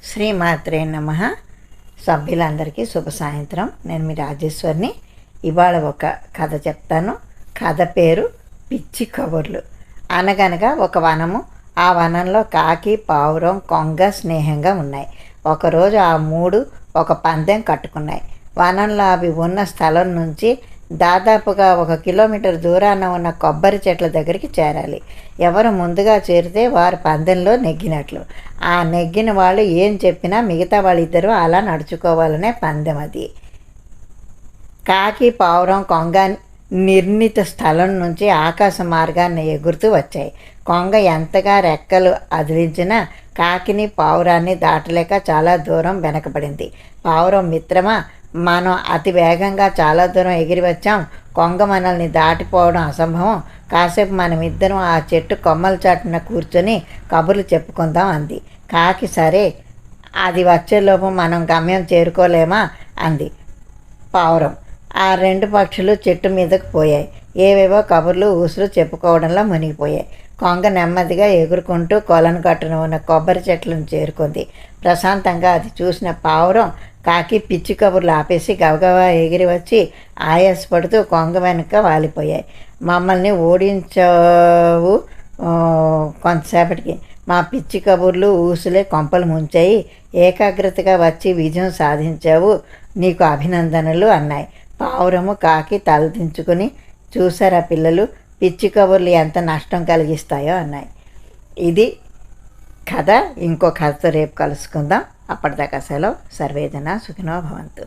శ్రీమాత్రే నమః. సభ్యులందరికీ శుభ సాయంత్రం. నేను మీ రాజేశ్వరిని. ఇవాళ ఒక కథ చెప్తాను. కథ పేరు పిచ్చి కబుర్లు. అనగనగా ఒక వనము. ఆ వనంలో కాకి, పావురం, కొంగ స్నేహంగా ఉన్నాయి. ఒకరోజు ఆ మూడు ఒక పందెం కట్టుకున్నాయి. వనంలో అవి ఉన్న స్థలం నుంచి దాదాపుగా 1 కిలోమీటర్ దూరాన ఉన్న కొబ్బరి చెట్ల దగ్గరికి చేరాలి. ఎవరు ముందుగా చేరితే వారు పందెంలో నెగ్గినట్లు. ఆ నెగ్గిన వాళ్ళు ఏం చెప్పినా మిగతా వాళ్ళిద్దరూ అలా నడుచుకోవాలనే పందెం అది. కాకి, పావురం, కొంగ నిర్ణీత స్థలం నుంచి ఆకాశ మార్గాన్ని ఎగురుతూ వచ్చాయి. కొంగ ఎంతగా రెక్కలు అదిలించినా కాకిని, పావురాన్ని దాటలేక చాలా దూరం వెనకబడింది. పావురం, మిత్రమా, మనం అతి వేగంగా చాలా దూరం ఎగిరి వచ్చాం. కొంగ మనల్ని దాటిపోవడం అసంభవం. కాసేపు మనమిద్దరం ఆ చెట్టు కొమ్మల చాటున కూర్చొని కబుర్లు చెప్పుకుందాం అంది. కాకి, సరే, అది వచ్చేలోపు మనం గమ్యం చేరుకోలేమా అంది. పావురం. ఆ 2 పక్షులు చెట్టు మీదకు పోయాయి. ఏవేవో కబుర్లు ఊసులు చెప్పుకోవడంలో మునిగిపోయాయి. కొంగ నెమ్మదిగా ఎగురుకుంటూ కొలను కట్టున ఉన్న కొబ్బరి చెట్లను చేరుకుంది. ప్రశాంతంగా అది చూసిన పావురం, కాకి పిచ్చి కబుర్లు ఆపేసి గబగబా ఎగిరి వచ్చి ఆయాసపడుతూ కొంగ వెనుక వాలిపోయాయి. మమ్మల్ని ఓడించావు కొంతసేపటికి. మా పిచ్చి కబుర్లు ఊసులే కొంపలు ముంచాయి. ఏకాగ్రతగా వచ్చి విజయం సాధించావు. నీకు అభినందనలు అన్నాయి. పావురము, కాకి తలదించుకుని, చూసారా పిల్లలు, పిచ్చి కబుర్లు ఎంత నష్టం కలిగిస్తాయో అన్నాయి. ఇది కథ. ఇంకో కథతో రేపు కలుసుకుందాం. అప్పటిదాకా సెలవు. సర్వేజన సుఖినో భవంతు.